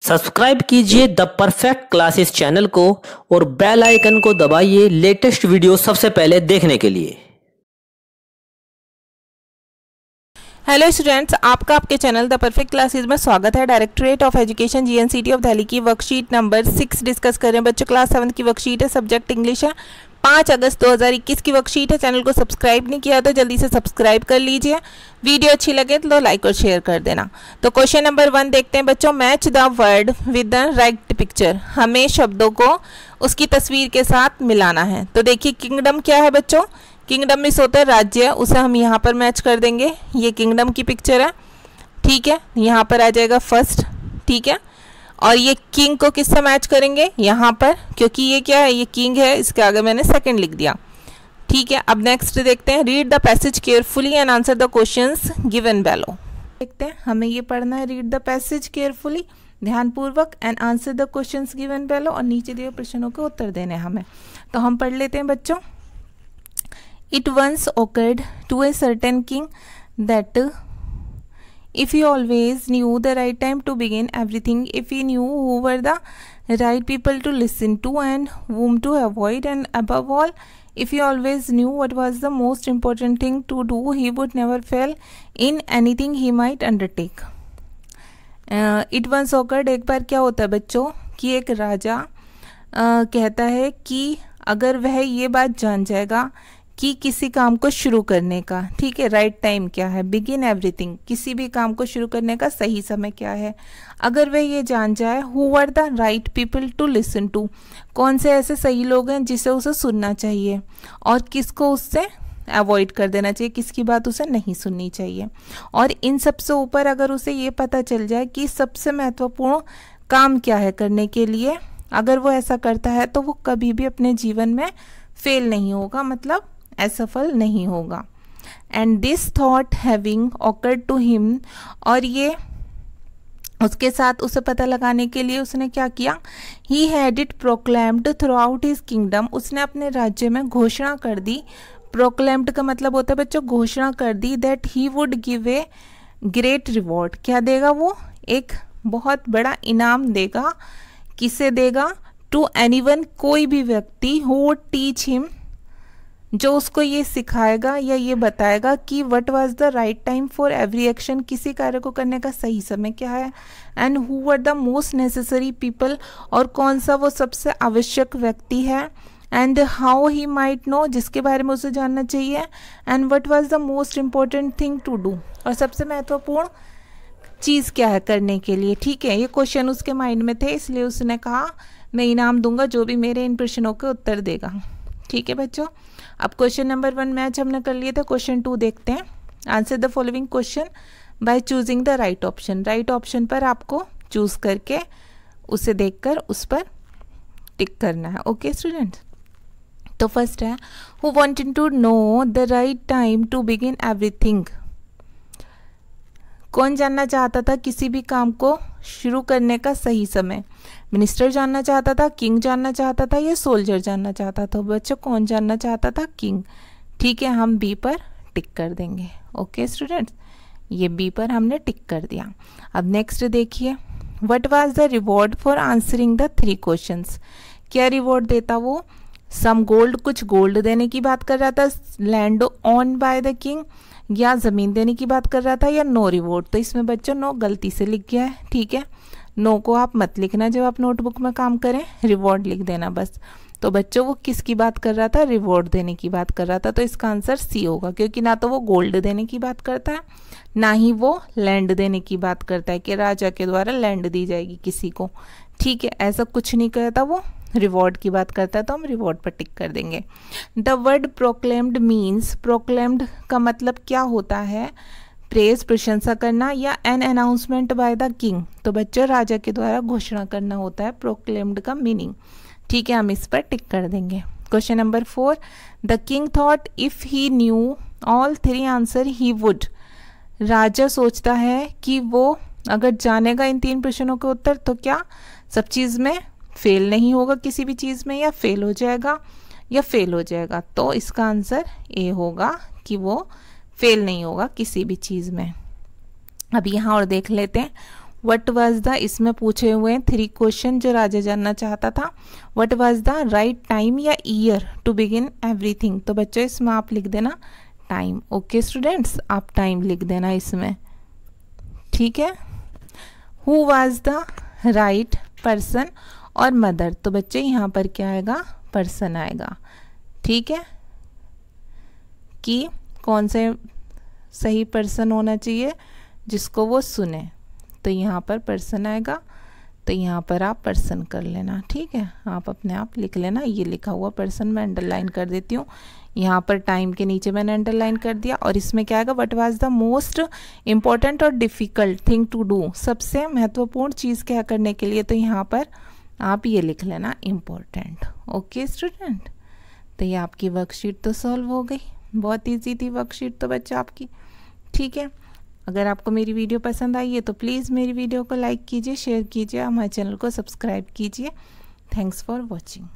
Subscribe कीजिए the perfect classes channel को और बेल आइकन को दबाइए लेटेस्ट वीडियो सबसे पहले देखने के लिए। हेलो स्टूडेंट्स, आपका आपके चैनल द परफेक्ट क्लासेस में स्वागत है। Directorate of education GNCT of Delhi की वर्कशीट नंबर 6 डिस्कस कर रहे हैं बच्चों। क्लास 7 की वर्कशीट है, सब्जेक्ट इंग्लिश है। 5 अगस्त 2021 की वर्कशीट है। चैनल को सब्सक्राइब नहीं किया तो जल्दी से सब्सक्राइब कर लीजिए। वीडियो अच्छी लगे तो लाइक और शेयर कर देना। तो क्वेश्चन नंबर 1 देखते हैं बच्चों। Match the word with the right picture. हमें शब्दों को उसकी तस्वीर के साथ मिलाना है। तो देखिए, किंगडम क्या है बच्चों? किंगडम में होता है राज्य, उसे हम यहाँ पर मैच कर देंगे। ये किंगडम की पिक्चर है, ठीक है। यहाँ पर आ जाएगा फर्स्ट, ठीक है। और ये किंग को किससे मैच करेंगे? यहाँ पर, क्योंकि ये क्या है, ये किंग है, इसके आगे मैंने सेकंड लिख दिया, ठीक है। अब नेक्स्ट देखते हैं। Read the passage carefully and answer the questions given below. देखते हैं, हमें ये पढ़ना है। रीड द पैसेज केयरफुली, ध्यानपूर्वक, and answer the questions given below, और नीचे दिए प्रश्नों के उत्तर देने हमें। तो हम पढ़ लेते हैं बच्चों। It once occurred to a certain king that if he always knew the right time to begin everything, if he knew who were the right people to listen to and whom to avoid, and above all, if he always knew what was the most important thing to do, he would never fail in anything he might undertake. It once occurred, एक बार क्या होता है बच्चों कि एक राजा कहता है कि अगर वह ये बात जान जाएगा कि किसी काम को शुरू करने का, ठीक है, राइट टाइम क्या है, बिगिन एवरीथिंग, किसी भी काम को शुरू करने का सही समय क्या है, अगर वह ये जान जाए, who are the right people to listen to, कौन से ऐसे सही लोग हैं जिसे उसे सुनना चाहिए, और किसको उससे अवॉइड कर देना चाहिए, किसकी बात उसे नहीं सुननी चाहिए। और इन सबसे ऊपर अगर उसे ये पता चल जाए कि सबसे महत्वपूर्ण काम क्या है करने के लिए, अगर वो ऐसा करता है तो वो कभी भी अपने जीवन में फेल नहीं होगा, मतलब असफल नहीं होगा। And this thought having awkward to him, और ये उसके साथ उसे पता लगाने के लिए उसने क्या किया, he had it proclaimed through out his kingdom, उसने अपने राज्य में घोषणा कर दी। प्रोक्लेम्ड का मतलब होता है बच्चों घोषणा कर दी, that he would give a great reward, क्या देगा वो, एक बहुत बड़ा इनाम देगा। किसे देगा? टू एनीवन, कोई भी व्यक्ति, हु वुड टीच हिम, जो उसको ये सिखाएगा या ये बताएगा कि what was the right time for every action, किसी कार्य को करने का सही समय क्या है, and who were the most necessary people, और कौन सा वो सबसे आवश्यक व्यक्ति है, and how he might know, जिसके बारे में उसे जानना चाहिए, and what was the most important thing to do, और सबसे महत्वपूर्ण चीज़ क्या है करने के लिए, ठीक है। ये क्वेश्चन उसके माइंड में थे, इसलिए उसने कहा मैं इनाम दूंगा जो भी मेरे इन प्रश्नों के उत्तर देगा, ठीक है बच्चों। अब क्वेश्चन नंबर 1 मैच हमने कर लिया था। क्वेश्चन 2 देखते हैं। Answer the following question by choosing the right option. Right option पर आपको चूज करके उसे देखकर उस पर टिक करना है, ओके स्टूडेंट्स। तो फर्स्ट है, who wanted to know the right time to begin everything. कौन जानना चाहता था किसी भी काम को शुरू करने का सही समय? मिनिस्टर जानना चाहता था, किंग जानना चाहता था, या सोल्जर जानना चाहता था? बच्चों कौन जानना चाहता था? किंग, ठीक है। हम बी पर टिक कर देंगे, ओके स्टूडेंट्स। ये बी पर हमने टिक कर दिया। अब नेक्स्ट देखिए, what was the reward for answering the 3 questions. क्या रिवॉर्ड देता वो? सम गोल्ड, कुछ गोल्ड देने की बात कर रहा था, land on by the king, या ज़मीन देने की बात कर रहा था, या नो रिवॉर्ड। तो इसमें बच्चों नो गलती से लिख गया है, ठीक है। नो को आप मत लिखना जब आप नोटबुक में काम करें, रिवॉर्ड लिख देना बस। तो बच्चों वो किसकी बात कर रहा था? रिवॉर्ड देने की बात कर रहा था। तो इसका आंसर सी होगा, क्योंकि ना तो वो गोल्ड देने की बात करता है, ना ही वो लैंड देने की बात करता है कि राजा के द्वारा लैंड दी जाएगी किसी को, ठीक है। ऐसा कुछ नहीं कहता, वो रिवॉर्ड की बात करता है, तो हम रिवॉर्ड पर टिक कर देंगे। The word proclaimed means, proclaimed का मतलब क्या होता है? प्रेज, प्रशंसा करना, या an announcement by the king. तो बच्चों राजा के द्वारा घोषणा करना होता है प्रोक्लेम्ड का मीनिंग, ठीक है। हम इस पर टिक कर देंगे। Question number 4, the king thought if he knew all 3 answer he would. राजा सोचता है कि वो अगर जानेगा इन 3 प्रश्नों के उत्तर तो क्या सब चीज़ में फेल नहीं होगा, किसी भी चीज़ में, या फेल हो जाएगा, या फेल हो जाएगा। तो इसका आंसर ए होगा कि वो फेल नहीं होगा किसी भी चीज़ में। अब यहाँ और देख लेते हैं, व्हाट वाज द, इसमें पूछे हुए हैं 3 क्वेश्चन जो राजा जानना चाहता था। What was the right time या ईयर टू बिगिन एवरीथिंग, तो बच्चों इसमें आप लिख देना टाइम। ओके स्टूडेंट्स, आप टाइम लिख देना इसमें, ठीक है। Who was the right person और मदर, तो बच्चे यहाँ पर क्या आएगा, पर्सन आएगा, ठीक है। कि कौन से सही पर्सन होना चाहिए जिसको वो सुने, तो यहाँ पर पर्सन आएगा, तो यहाँ पर आप पर्सन कर लेना, ठीक है। आप अपने आप लिख लेना, ये लिखा हुआ पर्सन मैं अंडरलाइन कर देती हूँ, यहाँ पर टाइम के नीचे मैंने अंडरलाइन कर दिया। और इसमें क्या आएगा, what was the most important और डिफ़िकल्ट थिंग टू डू, सबसे महत्वपूर्ण चीज़ क्या करने के लिए, तो यहाँ पर आप ये लिख लेना इम्पोर्टेंट। ओके स्टूडेंट, तो ये आपकी वर्कशीट तो सॉल्व हो गई, बहुत ईजी थी वर्कशीट तो बच्चा आपकी, ठीक है। अगर आपको मेरी वीडियो पसंद आई है तो प्लीज़ मेरी वीडियो को लाइक कीजिए, शेयर कीजिए, हमारे चैनल को सब्सक्राइब कीजिए। Thanks for watching.